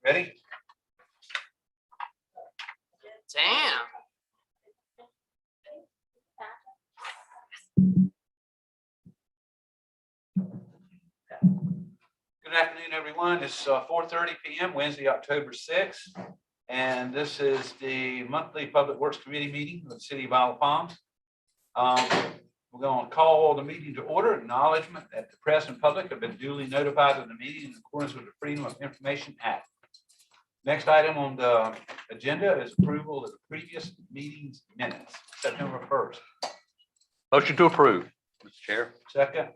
Ready? Damn. Good afternoon, everyone. It's 4:30 p.m. Wednesday, October 6th. And this is the monthly Public Works Committee meeting of the City of Isle of Palms. We're going to call the meeting to order. Acknowledgement that the press and public have been duly notified of the meeting in accordance with the Freedom of Information Act. Next item on the agenda is approval of the previous meeting's minutes, September 1st. Motion to approve, Mr. Chair. Second,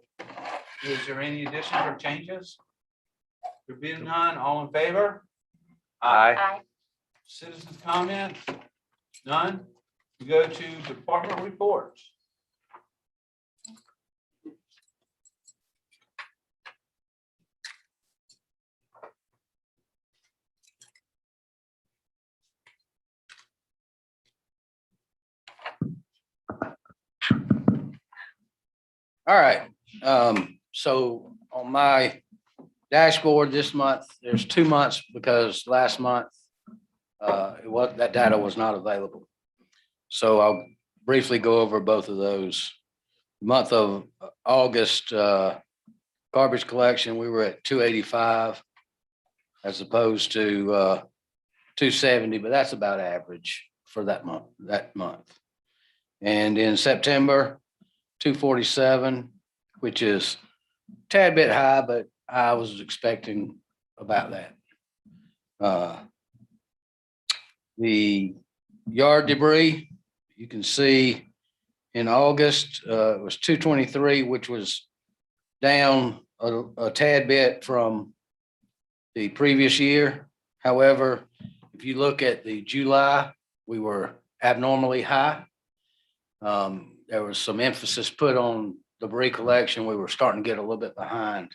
is there any additions or changes? There being none, all in favor? Aye. Citizens' comments? None? We go to department reports. All right, so on my dashboard this month, there's 2 months because last month that data was not available. So I'll briefly go over both of those. Month of August, garbage collection, we were at 285 as opposed to 270, but that's about average for that month. And in September, 247, which is a tad bit high, but I was expecting about that. The yard debris, you can see in August, it was 223, which was down a tad bit from the previous year. However, if you look at the July, we were abnormally high. There was some emphasis put on debris collection. We were starting to get a little bit behind.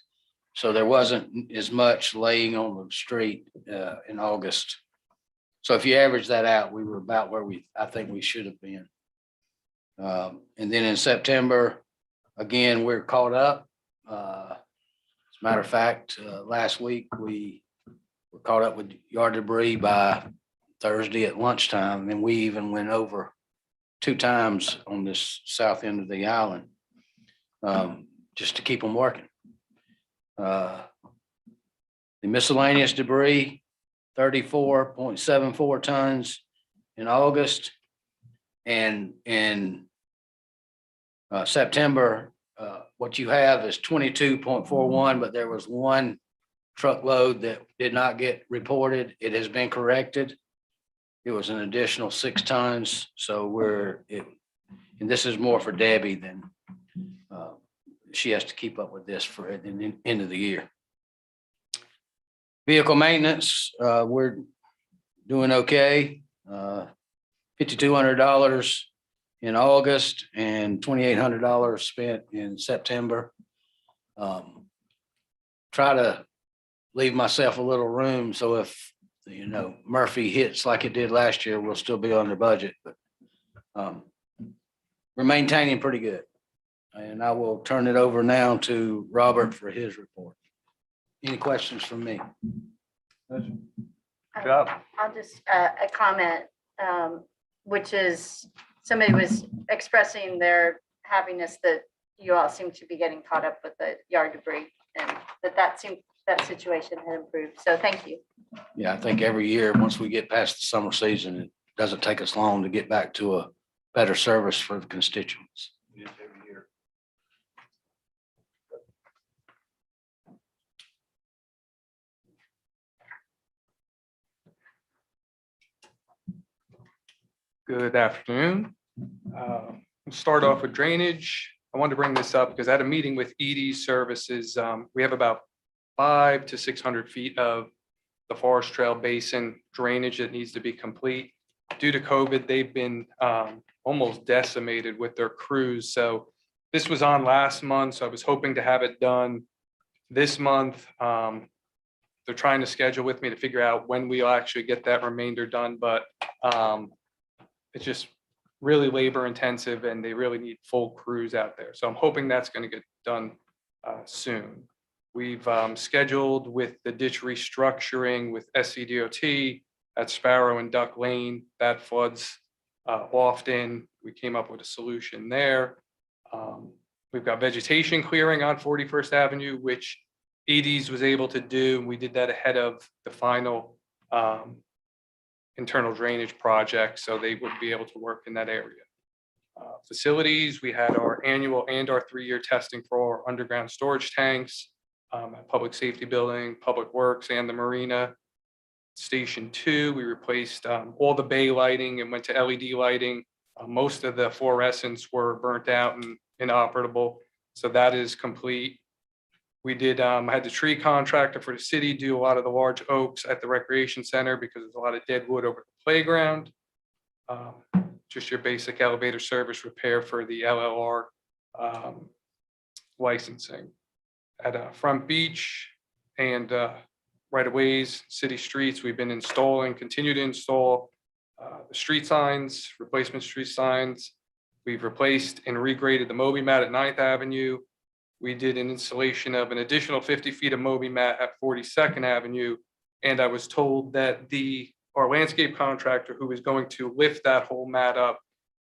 So there wasn't as much laying on the street in August. So if you average that out, we were about where I think we should have been. And then in September, again, we're caught up. As a matter of fact, last week we were caught up with yard debris by Thursday at lunchtime, and we even went over 2 times on this south end of the island, just to keep them working. The miscellaneous debris, 34.74 tons in August. And in September, what you have is 22.41, but there was 1 truckload that did not get reported. It has been corrected. It was an additional 6 tons. So and this is more for Debbie than she has to keep up with this for the end of the year. Vehicle maintenance, we're doing okay. $5,200 in August and $2,800 spent in September. Try to leave myself a little room. So if, Murphy hits like it did last year, we'll still be under budget, but we're maintaining pretty good. And I will turn it over now to Robert for his report. Any questions from me? Good job. I'll just, a comment, which is somebody was expressing their happiness that you all seem to be getting caught up with the yard debris and that situation had improved. So thank you. Yeah, I think every year, once we get past the summer season, it doesn't take us long to get back to a better service for the constituents. Yes, every year. Good afternoon. We'll start off with drainage. I wanted to bring this up because I had a meeting with ED Services. We have about 500 to 600 feet of the Forest Trail Basin drainage that needs to be complete. Due to COVID, they've been almost decimated with their crews. So this was on last month, so I was hoping to have it done this month. They're trying to schedule with me to figure out when we'll actually get that remainder done, but it's just really labor intensive and they really need full crews out there. So I'm hoping that's going to get done soon. We've scheduled with the ditch restructuring with SCDOT at Sparrow and Duck Lane. That floods often. We came up with a solution there. We've got vegetation clearing on 41st Avenue, which EDs was able to do. We did that ahead of the final internal drainage project, so they would be able to work in that area. Facilities, we had our annual and our 3-year testing for our underground storage tanks at Public Safety Building, Public Works, and the Marina. Station 2, we replaced all the bay lighting and went to LED lighting. Most of the fluorescents were burnt out and inoperable, so that is complete. We did, I had the tree contractor for the city do a lot of the large oaks at the recreation center because there's a lot of dead wood over the playground. Just your basic elevator service repair for the LLR licensing. At Front Beach and right-of-ways, city streets, we've been installing, continue to install the street signs, replacement street signs. We've replaced and regraded the Moby mat at 9th Avenue. We did an installation of an additional 50 feet of Moby mat at 42nd Avenue. And I was told that our landscape contractor who is going to lift that whole mat up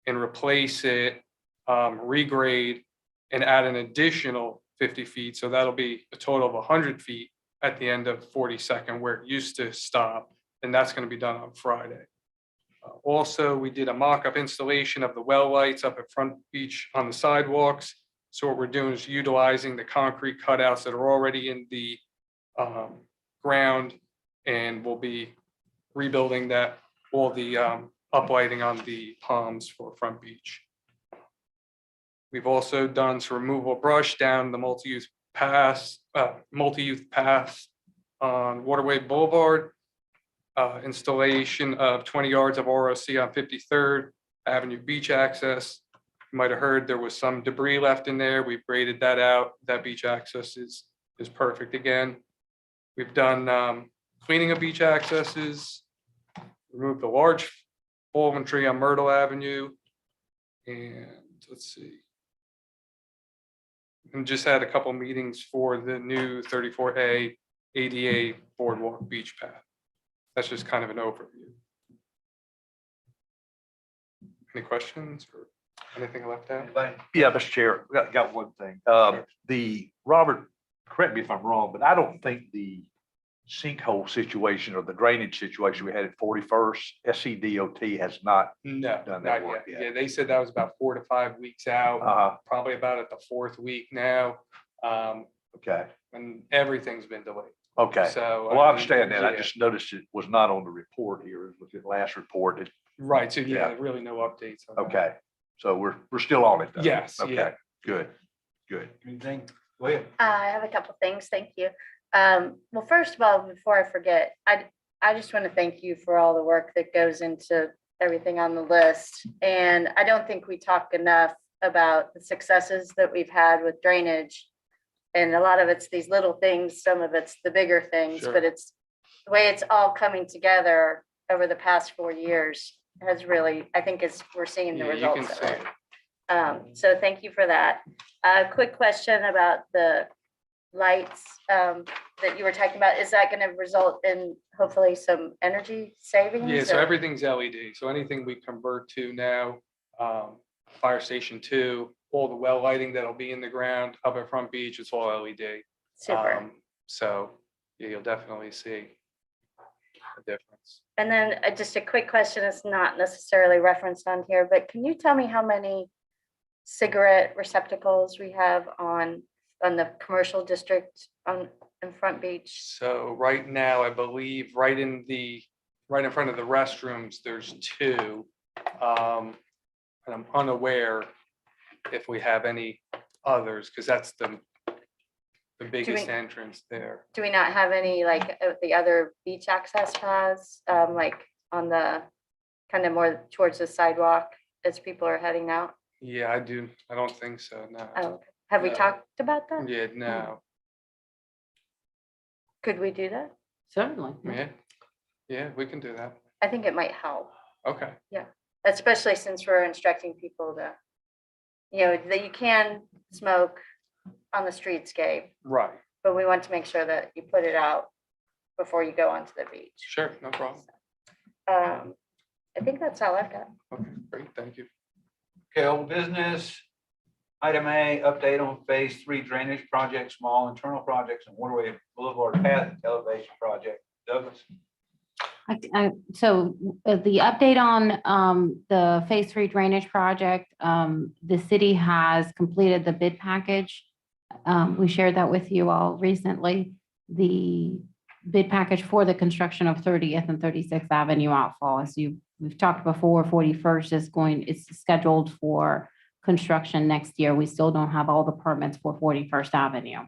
and replace it, regrade and add an additional 50 feet. So that'll be a total of 100 feet at the end of 42nd where it used to stop. And that's going to be done on Friday. Also, we did a mock-up installation of the well lights up at Front Beach on the sidewalks. So what we're doing is utilizing the concrete cutouts that are already in the ground, and we'll be rebuilding that, all the uplighting on the palms for Front Beach. We've also done some removal brush down the multi-use path on Waterway Boulevard. Installation of 20 yards of ROC on 53rd Avenue beach access. You might have heard there was some debris left in there. We've graded that out. That beach access is perfect again. We've done cleaning of beach accesses, removed the large fallen tree on Myrtle Avenue, and let's see. And just had a couple meetings for the new 34A ADA boardwalk beach path. That's just kind of an overview. Any questions or anything left out? Yeah, Mr. Chair, got one thing. The Robert, correct me if I'm wrong, but I don't think the sinkhole situation or the drainage situation we had at 41st, SCDOT has not. No, Done not that work yet. yet. Yeah, they said that was about 4 to 5 weeks out, probably about at the 4th week now. Okay, And everything's been delayed. okay. So. Well, I understand that. I yeah. just noticed it was not on the report here. It was the last report. Right, so Yeah. yeah, really no updates. on that. Okay, so we're still on it though. Yes, Okay, yeah. good. Anything? Go ahead. I have a couple things. Thank you. Well, first of all, before I forget, I just want to thank you for all the work that goes into everything on the list. And I don't think we talk enough about the successes that we've had with drainage. And a lot of it's these little things, some of it's the bigger things, Sure. but it's the way it's all coming together over the past 4 years has really, I think we're seeing the Yeah, you can results see of it. it. So thank you for that. A quick question about the lights that you were talking about. Is that going to result in hopefully some energy savings? Yeah, so or- everything's LED. So anything we convert to now, Fire Station 2, all the well lighting that'll be in the ground up at Front Beach, it's all LED. Super. So yeah, you'll definitely see a difference. And then just a quick question, it's not necessarily referenced on here, but can you tell me how many cigarette receptacles we have on the commercial district in Front Beach? So right now, I believe right in front of the restrooms, there's 2. And I'm unaware if we have any others, because that's the biggest entrance there. Do we not have any like the other beach access paths, like on the kind of more towards the sidewalk as people are heading out? Yeah, I do. I don't think so, no. Oh, have we No. talked about that? Yeah, no, Could we do that? Certainly. yeah, we can do that. I think it might help, Okay, especially since we're instructing people to, that you can smoke on the streetscape, right. but we want to make sure that you put it out before you go onto the beach. Sure, no problem. I think that's all I've got. Okay, great, thank you. Okay, old business. Item A, update on phase 3 drainage project, small internal projects and waterway boulevard path elevation project. Douglas? So the update on the phase 3 drainage project, the city has completed the bid package. We shared that with you all recently. The bid package for the construction of 30th and 36th Avenue outfall. As we've talked before, 41st it's scheduled for construction next year. We still don't have all the permits for 41st Avenue.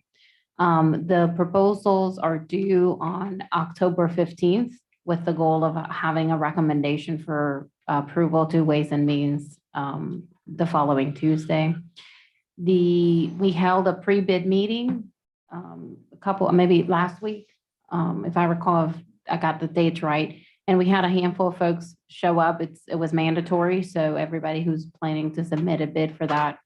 The proposals are due on October 15th with the goal of having a recommendation for approval to Ways and Means the following Tuesday. We held a pre-bid meeting maybe last week, if I recall, if I got the dates right. And we had a handful of folks show up. It was mandatory, so everybody who's planning to submit a bid for that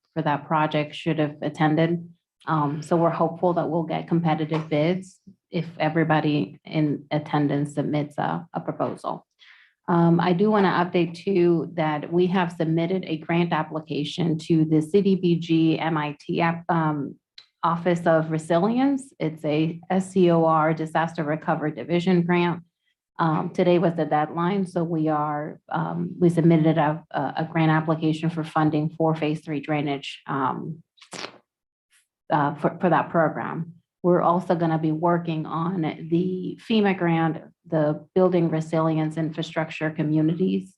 project should have attended. So we're hopeful that we'll get competitive bids if everybody in attendance submits a proposal. I do want to update too that we have submitted a grant application to the CDBG MIT Office of Resilience. It's a SCOR Disaster Recovery Division grant. Today was the deadline, so we submitted a grant application for funding for phase 3 drainage for that program. We're also going to be working on the FEMA grant, the Building Resilience Infrastructure Communities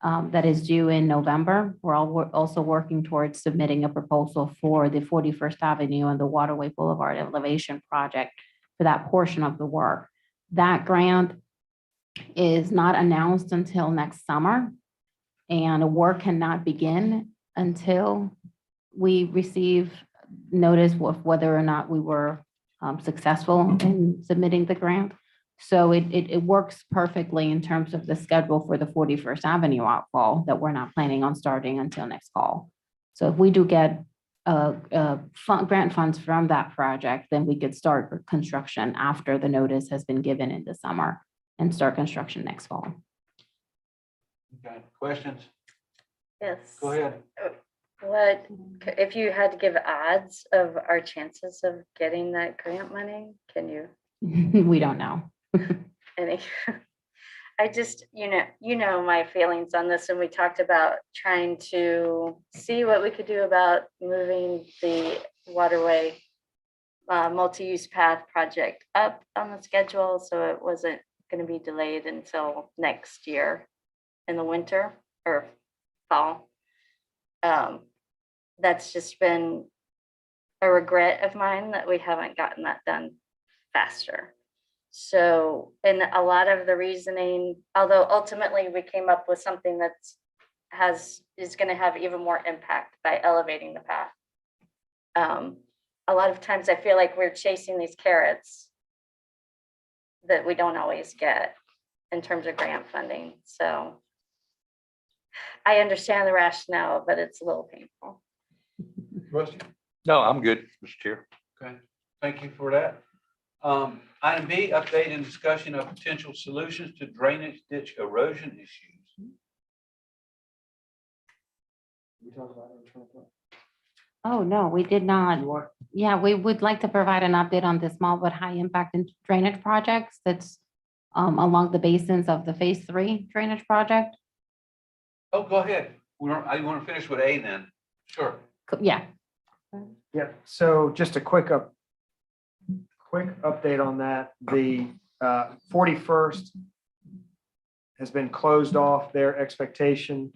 that is due in November. We're also working towards submitting a proposal for the 41st Avenue and the Waterway Boulevard elevation project for that portion of the work. That grant is not announced until next summer, and work cannot begin until we receive notice of whether or not we were successful in submitting the grant. So it works perfectly in terms of the schedule for the 41st Avenue outfall that we're not planning on starting until next fall. So if we do get grant funds from that project, then we could start construction after the notice has been given in the summer and start construction next fall. Okay, questions? Yes. Go ahead. What, if you had to give odds of our chances of getting that grant money, can you? We don't know. Any? I just, you know my feelings on this, and we talked about trying to see what we could do about moving the waterway multi-use path project up on the schedule, so it wasn't going to be delayed until next year in the winter or fall. That's just been a regret of mine that we haven't gotten that done faster. So, and a lot of the reasoning, although ultimately we came up with something is going to have even more impact by elevating the path. A lot of times I feel like we're chasing these carrots that we don't always get in terms of grant funding. So I understand the rationale, but it's a little painful. Rusty? No, I'm good, Mr. Chair. Okay, thank you for that. Item B, update and discussion of potential solutions to drainage ditch erosion issues. Oh, no, we did not. Yeah, we would like to provide an update on the small but high impact and drainage projects that's along the basins of the phase 3 drainage project. Oh, go ahead. I want to finish with A then. Sure. Yeah. Yeah, so just a quick update on that. The 41st has been closed off. Their expectation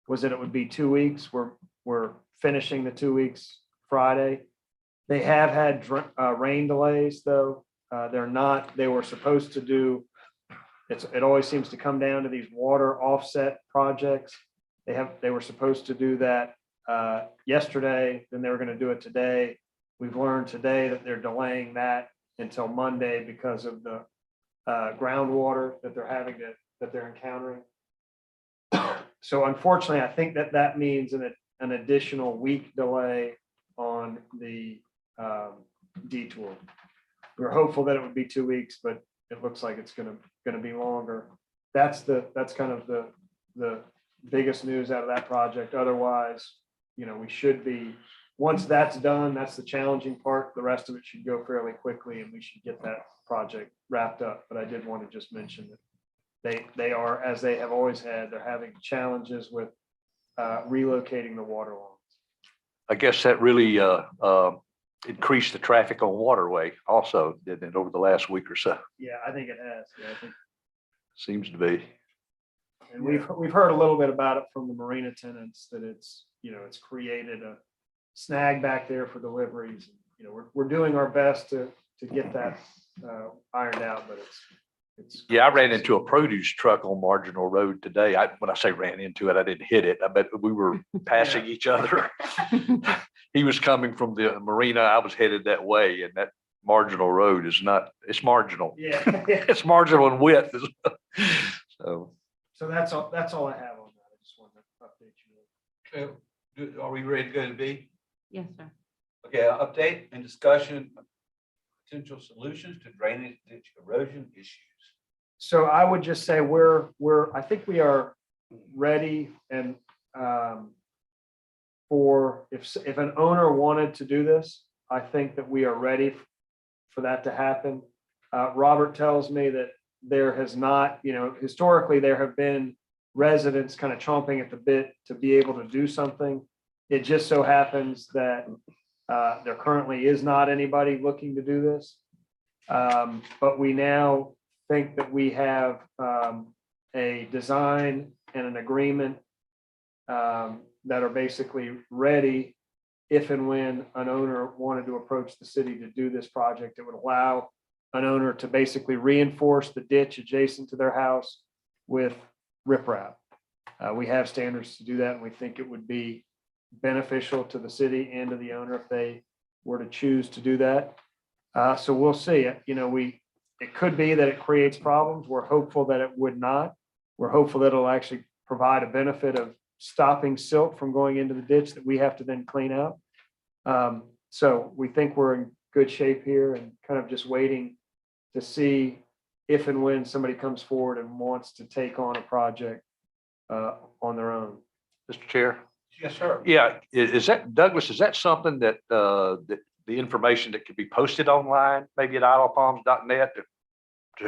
was that it would be 2 weeks. We're finishing the 2 weeks Friday. They have had rain delays though. They were supposed to do, it always seems to come down to these water offset projects. They were supposed to do that yesterday, then they were going to do it today. We've learned today that they're delaying that until Monday because of the groundwater that they're encountering. So unfortunately, I think that means an additional week delay on the detour. We were hopeful that it would be 2 weeks, but it looks like it's gonna be longer. That's kind of the biggest news out of that project. Otherwise, we should be, once that's done, that's the challenging part. The rest of it should go fairly quickly and we should get that project wrapped up. But I did want to just mention that they are, as they have always had, they're having challenges with relocating the water lines. I guess that really increased the traffic on Waterway also, didn't it, over the last week or so? Yeah, I think it has. Yeah, I think, Seems to be. and we've heard a little bit about it from the marina tenants that it's created a snag back there for deliveries. We're doing our best to get that ironed out, but it's. Yeah, I ran into a produce truck on Marginal Road today. When I say ran into it, I didn't hit it. I bet we were passing each other. He was coming from the marina. I was headed that way, and that Marginal Road is not, it's marginal. Yeah. It's marginal in width. So, So that's all I have on that. I just wanted to update you. Okay, are we ready to go to B? Yes, sir. Okay, update and discussion of potential solutions to drainage ditch erosion issues. So I would just say I think we are ready and for if an owner wanted to do this, I think that we are ready for that to happen. Robert tells me that there has not, historically, there have been residents kind of chomping at the bit to be able to do something. It just so happens that there currently is not anybody looking to do this. But we now think that we have a design and an agreement that are basically ready if and when an owner wanted to approach the city to do this project. It would allow an owner to basically reinforce the ditch adjacent to their house with riprap. We have standards to do that, and we think it would be beneficial to the city and to the owner if they were to choose to do that. So we'll see. It could be that it creates problems. We're hopeful that it would not. We're hopeful that it'll actually provide a benefit of stopping silt from going into the ditch that we have to then clean out. So we think we're in good shape here and kind of just waiting to see if and when somebody comes forward and wants to take on a project on their own. Mr. Chair. Yes, sir. Yeah, is that, Douglas, is that something that the information that could be posted online, maybe at idlepalms.net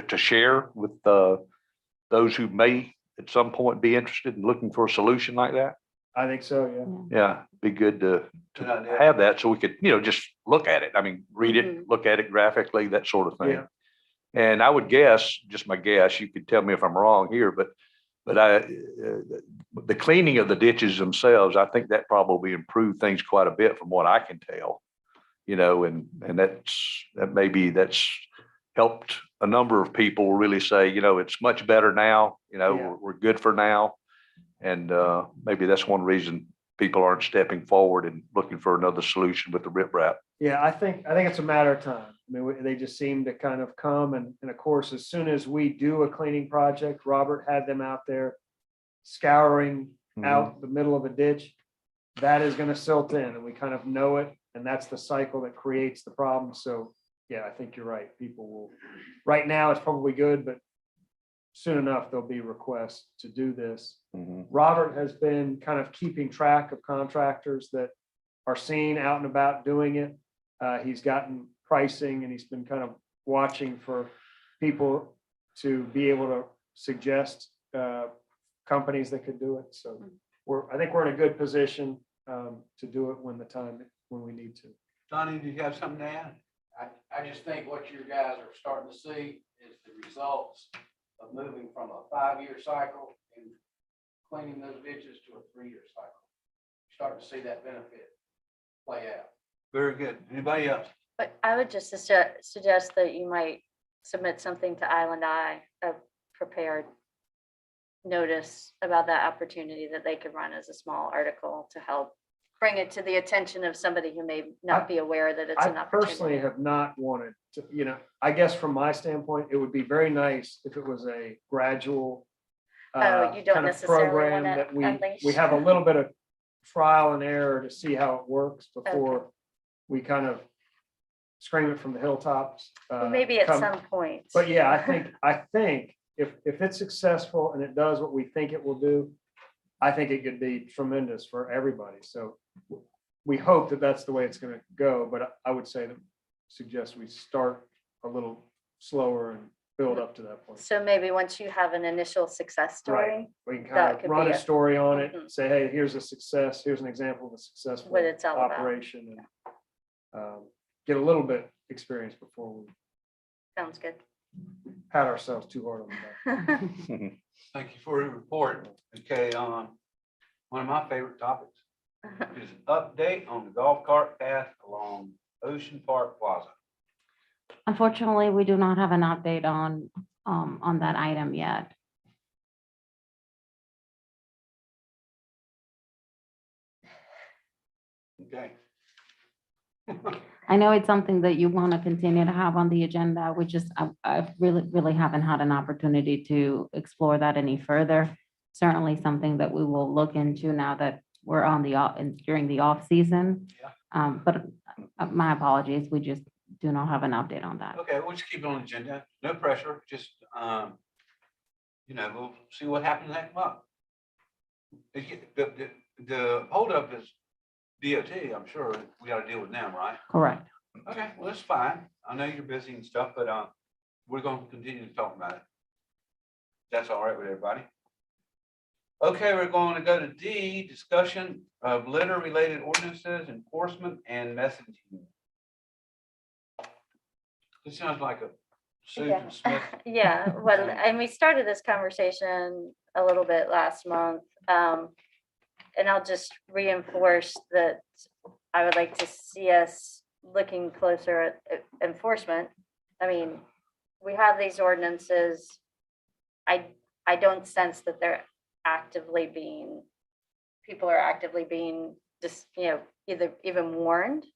to share with those who may at some point be interested in looking for a solution like that? I think so, yeah. Yeah, be good to Good idea. have that so we could, just look at it. I mean, read it, Mhm. look at it graphically, that sort of thing. Yeah. And I would guess, just my guess, you could tell me if I'm wrong here, but the cleaning of the ditches themselves, I think that probably improved things quite a bit from what I can tell. And that's helped a number of people really say, it's much better now, Yeah. we're good for now. And maybe that's one reason people aren't stepping forward and looking for another solution with the riprap. Yeah, I think it's a matter of time. I mean, they just seem to kind of come and of course, as soon as we do a cleaning project, Robert had them out there scouring out the middle of a ditch. That is going to silt in and we kind of know it. And that's the cycle that creates the problem. So yeah, I think you're right. People will, right now it's probably good, but soon enough, there'll be requests to do this. Mhm. Robert has been kind of keeping track of contractors that are seen out and about doing it. He's gotten pricing and he's been kind of watching for people to be able to suggest companies that could do it. So I think we're in a good position to do it when we need to. Donnie, do you have something to add? I just think what you guys are starting to see is the results of moving from a 5-year cycle and cleaning those ditches to a 3-year cycle. Starting to see that benefit play out. Very good. Anybody else? But I would just suggest that you might submit something to Island Eye, a prepared notice about that opportunity that they could run as a small article to help bring it to the attention of somebody who may not be aware that it's an I personally opportunity. have not wanted to, I guess from my standpoint, it would be very nice if it was a gradual Oh, you don't kind of necessarily program wanna that we unleash. have a little bit of trial and error to see how it works before we kind of scream it from the hilltops. Maybe at come- some point. But yeah, I think if it's successful and it does what we think it will do, I think it could be tremendous for everybody. So we hope that that's the way it's going to go, but I would say that suggest we start a little slower and build up to that point. So maybe once you have an initial success story, We can that kind could of run be a a- story on Mhm. it, say, hey, here's a success, here's an example of a successful What it's all about. operation. And get a little bit experience before we sounds good. pat ourselves too hard on the back. Thank you for your report. Okay, one of my favorite topics is an update on the golf cart path along Ocean Park Plaza. Unfortunately, we do not have an update on that item yet. Okay. I know it's something that you want to continue to have on the agenda. We just, I really haven't had an opportunity to explore that any further. Certainly something that we will look into now that we're on during the off season. But my apologies, we just do not have an update on that. Okay, we'll just keep it on the agenda. No pressure, just, we'll see what happens next month. The holdup is DOT, I'm sure. We got to deal with them, right? Correct. Okay, well, that's fine. I know you're busy and stuff, but we're going to continue to talk about it. That's all right with everybody. Okay, we're going to go to D, discussion of litter-related ordinances, enforcement, and messaging. This sounds like a Susan Smith. Yeah, well, and we started this conversation a little bit last month. And I'll just reinforce that I would like to see us looking closer at enforcement. I mean, we have these ordinances. I don't sense that people are actively being just, either even warned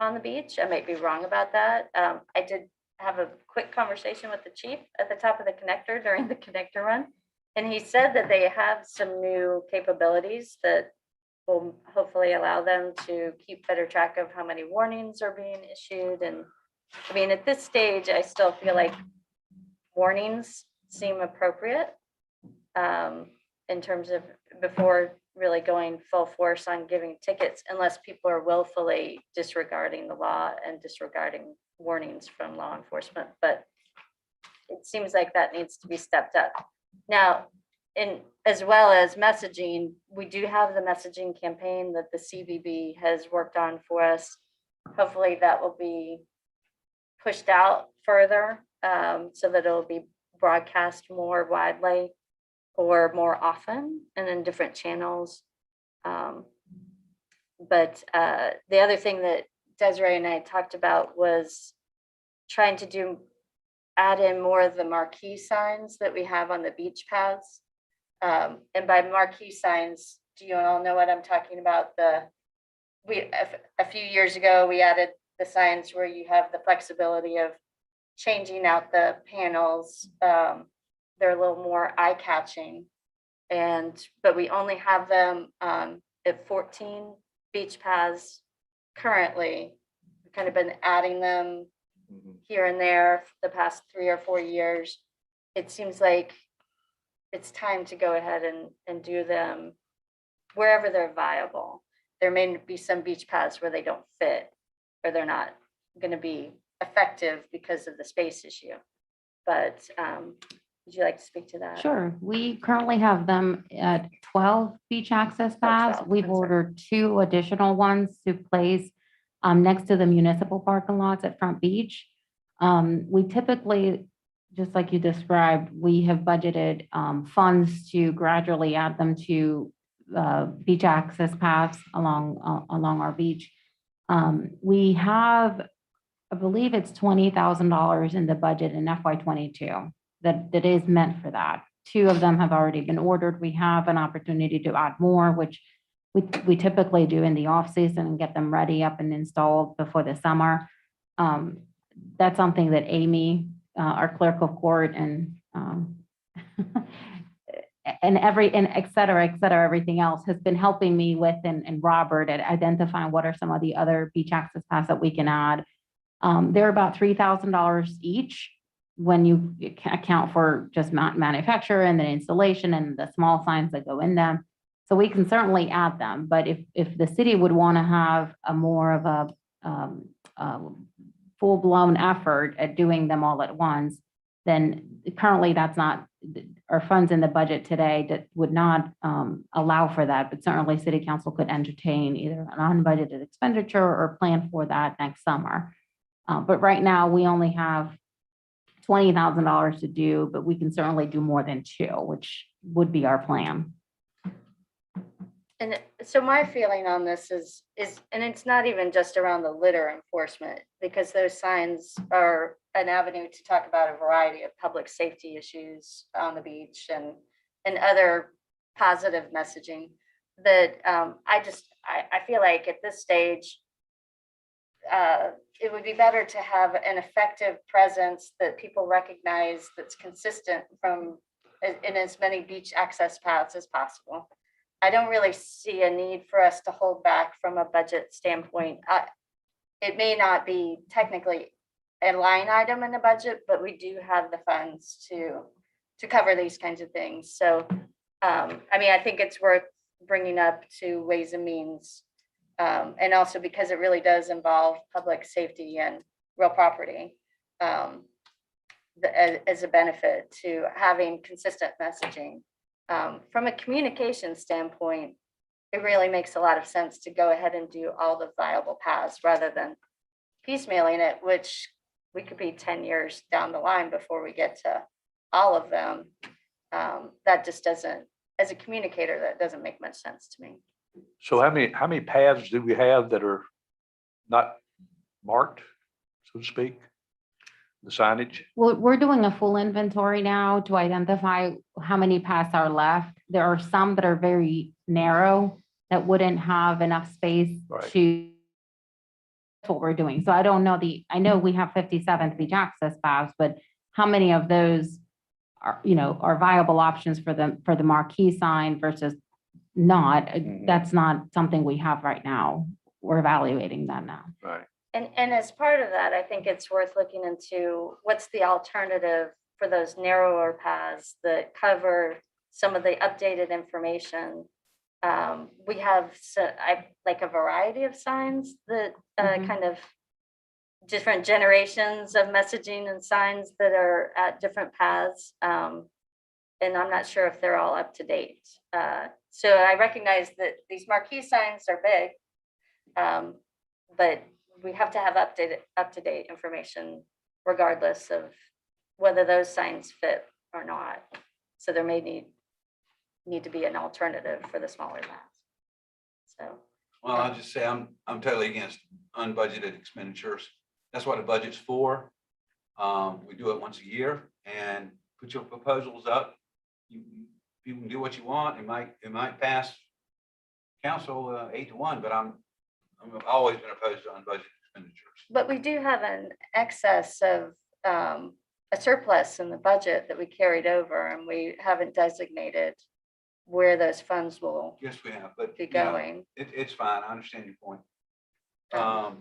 on the beach. I might be wrong about that. I did have a quick conversation with the chief at the top of the connector during the connector run. And he said that they have some new capabilities that will hopefully allow them to keep better track of how many warnings are being issued. And I mean, at this stage, I still feel like warnings seem appropriate in terms of before really going full force on giving tickets, unless people are willfully disregarding the law and disregarding warnings from law enforcement. But it seems like that needs to be stepped up. Now, as well as messaging, we do have the messaging campaign that the CVB has worked on for us. Hopefully that will be pushed out further so that it'll be broadcast more widely or more often and in different channels. But the other thing that Desiree and I talked about was trying to add in more of the marquee signs that we have on the beach paths. And by marquee signs, do you all know what I'm talking about? A few years ago, we added the signs where you have the flexibility of changing out the panels. They're a little more eye-catching. But we only have them at 14 beach paths currently. We've kind of been adding them here and there for the past 3 or 4 years. It seems like it's time to go ahead and do them wherever they're viable. There may be some beach paths where they don't fit or they're not going to be effective because of the space issue. But would you like to speak to that? Sure. We currently have them at 12 beach access paths. 12, We've that's right. ordered 2 additional ones to place next to the municipal parking lots at Front Beach. We typically, just like you described, we have budgeted funds to gradually add them to beach access paths along our beach. We have, I believe it's $20,000 in the budget in FY22 that is meant for that. 2 of them have already been ordered. We have an opportunity to add more, which we typically do in the off season and get them ready up and installed before the summer. That's something that Amy, our clerk of court, and et cetera, everything else has been helping me with, and Robert at identifying what are some of the other beach access paths that we can add. They're about $3,000 each when you account for just manufacture and the installation and the small signs that go in them. So we can certainly add them, but if the city would want to have a more of a full-blown effort at doing them all at once, then currently that's not, our funds in the budget today that would not allow for that, but certainly city council could entertain either an unbudgeted expenditure or plan for that next summer. But right now, we only have $20,000 to do, but we can certainly do more than two, which would be our plan. And so my feeling on this is, and it's not even just around the litter enforcement, because those signs are an avenue to talk about a variety of public safety issues on the beach and other positive messaging that I feel like at this stage, it would be better to have an effective presence that people recognize that's consistent in as many beach access paths as possible. I don't really see a need for us to hold back from a budget standpoint. It may not be technically a line item in the budget, but we do have the funds to cover these kinds of things. So, I mean, I think it's worth bringing up to Ways and Means. And also because it really does involve public safety and real property as a benefit to having consistent messaging. From a communication standpoint, it really makes a lot of sense to go ahead and do all the viable paths rather than piecemealing it, which we could be 10 years down the line before we get to all of them. That just doesn't, as a communicator, that doesn't make much sense to me. So how many paths do we have that are not marked, so to speak? The signage? Well, we're doing a full inventory now to identify how many paths are left. There are some that are very narrow that wouldn't have enough space Right. to. That's what we're doing. So I don't know I know we have 57 beach access paths, but how many of those are viable options for the marquee sign versus not? Mhm. That's not something we have right now. We're evaluating that now. Right. And as part of that, I think it's worth looking into what's the alternative for those narrower paths that cover some of the updated information. We have like a variety of signs that kind of different generations of messaging and signs that are at different paths. And I'm not sure if they're all up to date. So I recognize that these marquee signs are big, but we have to have up-to-date information regardless of whether those signs fit or not. So there may need to be an alternative for the smaller paths. So. Well, I'll just say I'm totally against unbudgeted expenditures. That's what a budget's for. We do it once a year and put your proposals up. You can do what you want. It might pass council 8-1, but I've always been opposed to unbudgeted expenditures. But we do have an excess of a surplus in the budget that we carried over, and we haven't designated where those funds will Yes, we have, but be yeah, going. it's fine. I understand your point. I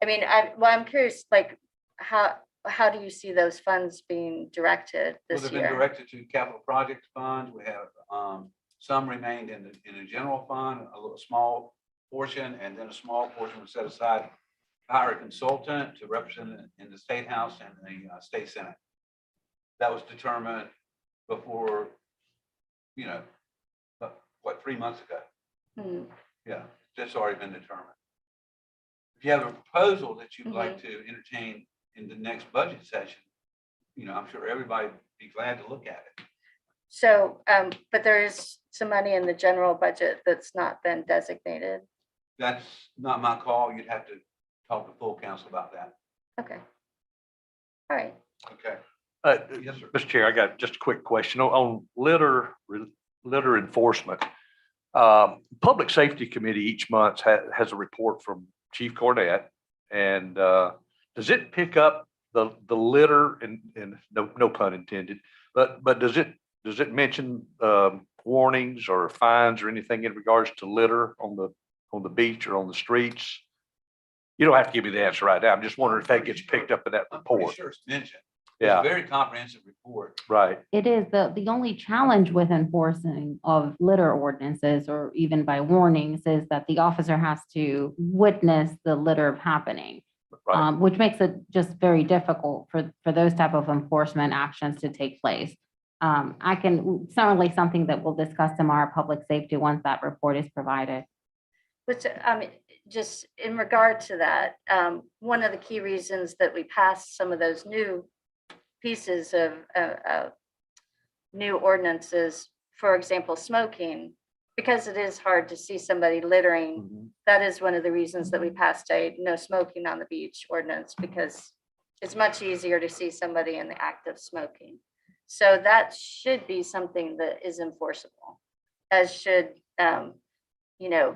mean, I'm curious, like, how do you see those funds being directed Well, this they've been year? directed to capital projects funds. We have some remained in the general fund, a little small portion, and then a small portion was set aside to hire a consultant to represent it in the State House and the State Senate. That was determined before, what, 3 months ago? Hmm. Yeah, that's already been determined. If you have a proposal that you'd like to entertain in the next budget session, I'm sure everybody would be glad to look at it. So, but there is some money in the general budget that's not been designated. That's not my call. You'd have to talk to full council about that. Okay. All right. Okay. Yes, sir. Mr. Chair, I got just a quick question on litter enforcement. Public Safety Committee each month has a report from Chief Cornett, and does it pick up the litter and no pun intended, but does it mention warnings or fines or anything in regards to litter on the beach or on the streets? You don't have to give me the answer right now. I'm just wondering if that gets picked up in that I'm pretty report. sure it's mentioned. It's a Yeah, very comprehensive report. right. It is the only challenge with enforcing of litter ordinances or even by warnings is that the officer has to witness the litter happening. Right. Which makes it just very difficult for those type of enforcement actions to take place. I can, certainly something that we'll discuss tomorrow, public safety, once that report is provided. Which, just in regard to that, one of the key reasons that we passed some of those new pieces of new ordinances, for example, smoking, because it is hard to see somebody littering. Mhm. That is one of the reasons that we passed a no smoking on the beach ordinance, because it's much easier to see somebody in the act of smoking. So that should be something that is enforceable, as should, you know,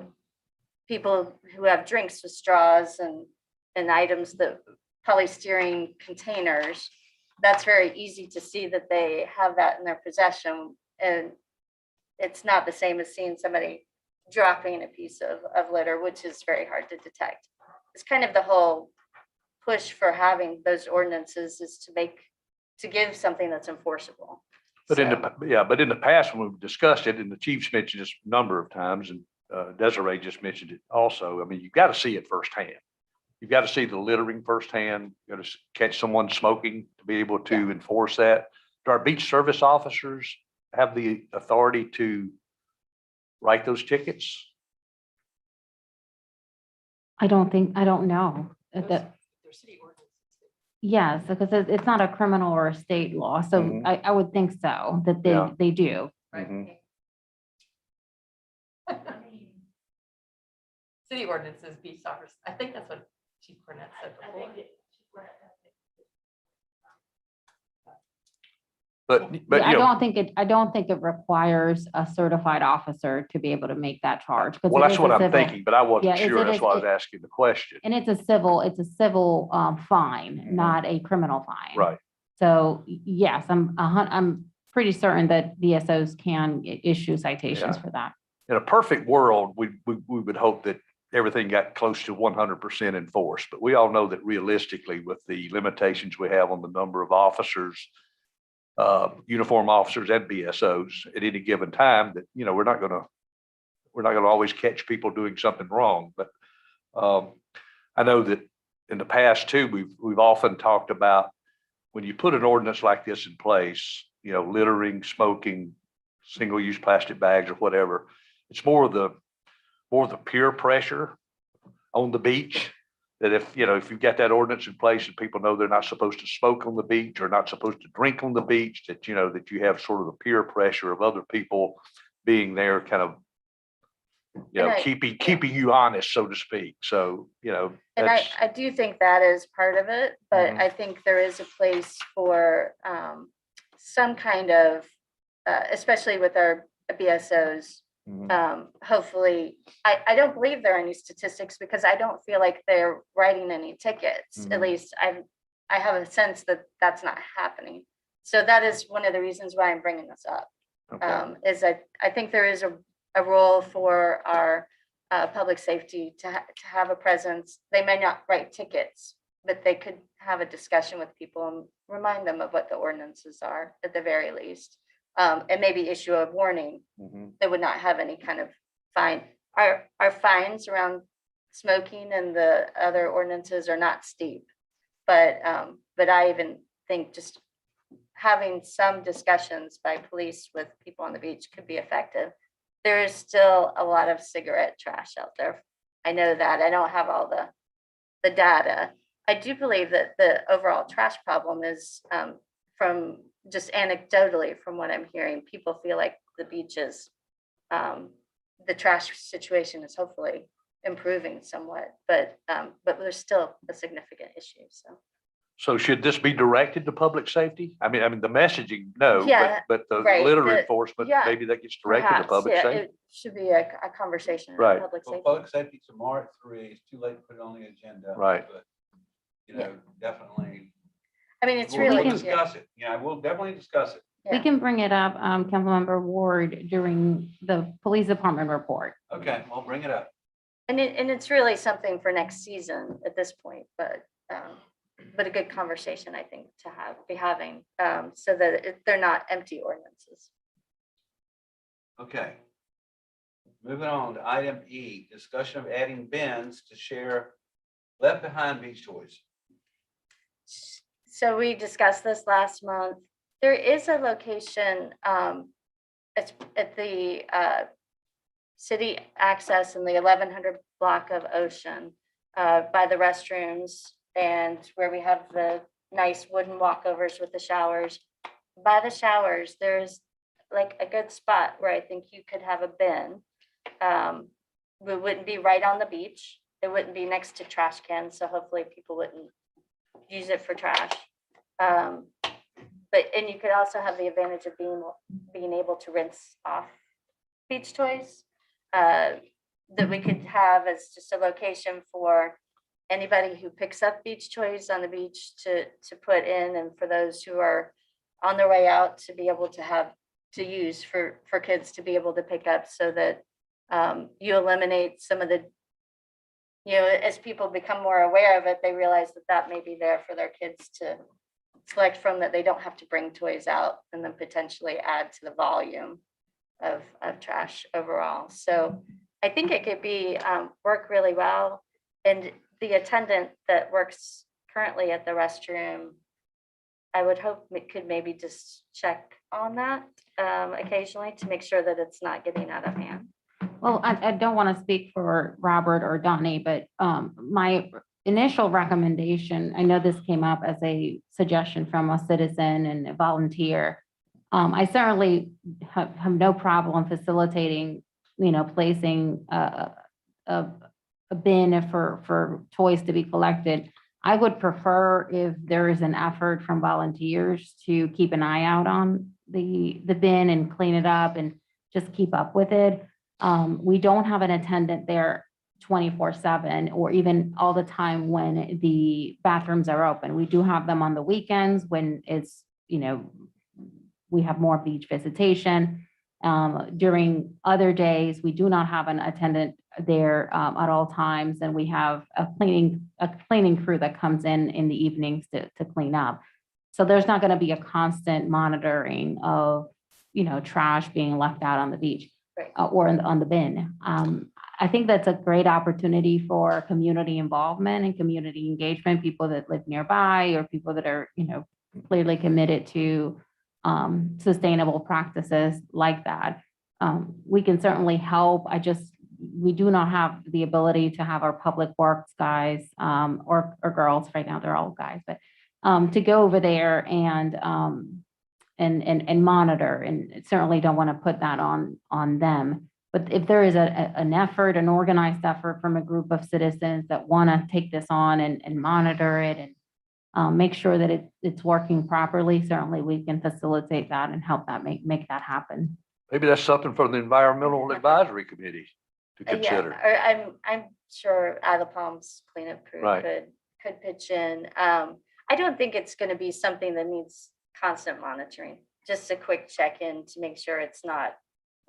people who have drinks with straws and items that polystyrene containers. That's very easy to see that they have that in their possession. And it's not the same as seeing somebody dropping a piece of litter, which is very hard to detect. It's kind of the whole push for having those ordinances is to give something that's enforceable. But in So- but in the past, when we've discussed it, and the chief's mentioned this a number of times, and Desiree just mentioned it also, I mean, you've got to see it firsthand. You've got to see the littering firsthand, you got to catch someone smoking to be able to enforce that. Do our beach service officers have the authority to write those tickets? I don't know. That, They're city ordinances. yes, because it's not a criminal or a state law. So Mhm. I would think so, that Yeah. they do. Mhm. City ordinances, beach soccer, I think that's what Chief Cornett said before. But Yeah, you know, I don't think it requires a certified officer to be able to make that charge. 'cause well, it that's is what a I'm civil- thinking, but I Yeah, wasn't it sure. That's is- why I was asking the question. And it's a civil fine, Mhm. not a criminal fine. Right. So yes, I'm pretty certain that DSOs can issue citations Yeah. for that. In a perfect world, we would hope that everything got close to 100% enforced, but we all know that realistically, with the limitations we have on the number of officers, uniform officers and BSOs at any given time, that, you know, we're not gonna always catch people doing something wrong. But I know that in the past too, we've often talked about when you put an ordinance like this in place, you know, littering, smoking, single-use plastic bags or whatever, it's more of the peer pressure on the beach. That if you've got that ordinance in place and people know they're not supposed to smoke on the beach or not supposed to drink on the beach, that you have sort of the peer pressure of other people being there, kind of, And keeping you honest, so to speak. So, And that's, I do think that is part of it, but Mhm. I think there is a place for some kind of, especially with our BSOs. Mhm. Hopefully, I don't believe there are any statistics because I don't feel like they're writing any tickets. At Mhm. least I have a sense that that's not happening. So that is one of the reasons why I'm bringing this up. Okay. Is I think there is a role for our public safety to have a presence. They may not write tickets, but they could have a discussion with people and remind them of what the ordinances are at the very least. And maybe issue a warning. Mhm. They would not have any kind of fine. Our fines around smoking and the other ordinances are not steep. But I even think just having some discussions by police with people on the beach could be effective. There is still a lot of cigarette trash out there. I know that. I don't have all the data. I do believe that the overall trash problem is from just anecdotally from what I'm hearing, people feel like the beaches, the trash situation is hopefully improving somewhat, but there's still a significant issue. So should this be directed to public safety? I mean, the messaging, no, Yeah, but the right, litter the- enforcement, yeah, maybe that gets directed to perhaps, public yeah, safety. it should be a conversation Right. about public Well, safety. public safety tomorrow at 3, it's too late to put it on the agenda. Right. But, Yeah. definitely. I mean, it's We'll really, yeah, discuss it. Yeah, we'll definitely discuss it. We yeah. can bring it up, Councilmember Ward, during the police department report. Okay, we'll bring it up. And it's really something for next season at this point, but a good conversation, I think, to be having, so that they're not empty ordinances. Okay. Moving on to item E, discussion of adding bins to share left behind beach toys. So we discussed this last month. There is a location, it's at the city access in the 1100 block of Ocean, by the restrooms and where we have the nice wooden walkovers with the showers. By the showers, there's like a good spot where I think you could have a bin. We wouldn't be right on the beach. It wouldn't be next to trash cans, so hopefully people wouldn't use it for trash. And you could also have the advantage of being able to rinse off beach toys. That we could have as just a location for anybody who picks up beach toys on the beach to put in, and for those who are on their way out to be able to have to use for kids to be able to pick up, so that you eliminate some of the, as people become more aware of it, they realize that may be there for their kids to select from, that they don't have to bring toys out and then potentially add to the volume of trash overall. So I think it could be work really well. And the attendant that works currently at the restroom, I would hope it could maybe just check on that occasionally to make sure that it's not getting out of hand. Well, I don't want to speak for Robert or Donnie, but my initial recommendation, I know this came up as a suggestion from a citizen and a volunteer. I certainly have no problem facilitating, placing a bin for toys to be collected. I would prefer if there is an effort from volunteers to keep an eye out on the bin and clean it up and just keep up with it. We don't have an attendant there 24/7 or even all the time when the bathrooms are open. We do have them on the weekends when it's, we have more beach visitation. During other days, we do not have an attendant there at all times, and we have a cleaning crew that comes in the evenings to clean up. So there's not going to be a constant monitoring of, trash being left out on the beach. Right. Or on the bin. I think that's a great opportunity for community involvement and community engagement, people that live nearby or people that are, clearly committed to sustainable practices like that. We can certainly help. We do not have the ability to have our public works guys or girls, right now they're all guys, but to go over there and monitor, and certainly don't want to put that on them. But if there is an effort, an organized effort from a group of citizens that want to take this on and monitor it and make sure that it's working properly, certainly we can facilitate that and help that make that happen. Maybe that's something for the Environmental Advisory Committee to consider. Yeah, or I'm sure Isle of Palms cleanup crew Right. could pitch in. I don't think it's going to be something that needs constant monitoring, just a quick check-in to make sure it's not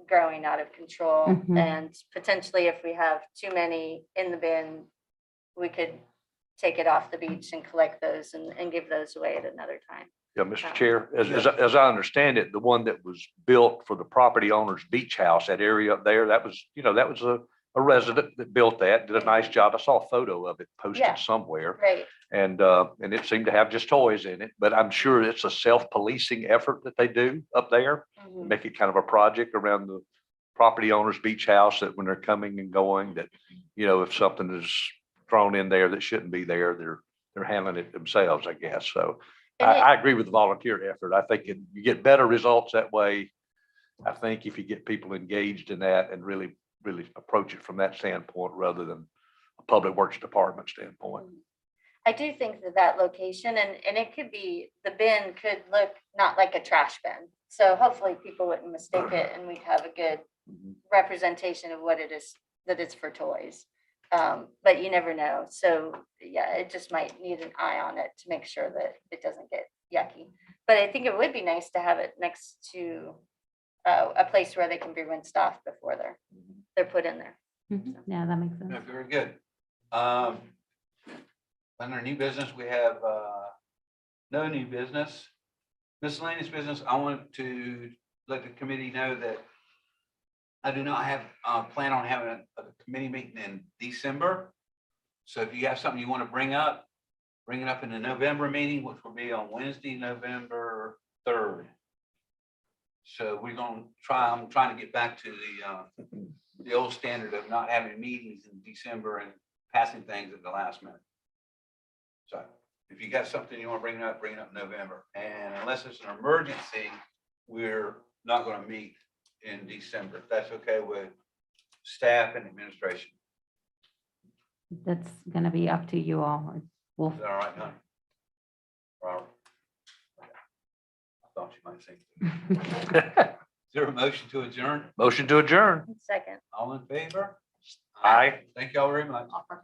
growing out of control. Mhm. And potentially if we have too many in the bin, we could take it off the beach and collect those and give those away at another time. Yeah, Mr. Chair, as I understand it, the one that was built for the property owner's beach house, that area up there, that was a resident that built that, did a nice job. I saw a photo of it Yeah. posted somewhere. Right. And it seemed to have just toys in it, but I'm sure it's a self-policing effort that they do up there. Mhm. Make it kind of a project around the property owner's beach house, that when they're coming and going, that, if something is thrown in there that shouldn't be there, they're handling it themselves, I guess. So And I agree with the volunteer effort. I think you get better results that way. I think if you get people engaged in that and really, really approach it from that standpoint rather than a public works department standpoint. I do think that location, and it could be, the bin could look not like a trash bin. So hopefully people wouldn't mistake it and we'd have a good representation of what it is, that it's for toys. But you never know. So yeah, it just might need an eye on it to make sure that it doesn't get yucky. But I think it would be nice to have it next to a place where they can be rinsed off before they're put in there. Yeah, that makes sense. No, very good. Under new business, we have no new business. Miscellaneous business, I want to let the committee know that I do not have, plan on having a committee meeting in December. So if you have something you want to bring it up in the November meeting, which will be on Wednesday, November 3rd. So we're going to I'm trying to get back to the old standard of not having meetings in December and passing things at the last minute. So if you got something you want to bring it up in November. And unless it's an emergency, we're not going to meet in December. If that's okay with staff and administration. That's gonna be up to you all. We'll Is that all right, honey? Robert? I thought you might say. Is there a motion to adjourn? Motion to adjourn. Second. All in favor? Aye. Thank y'all very much. Offer.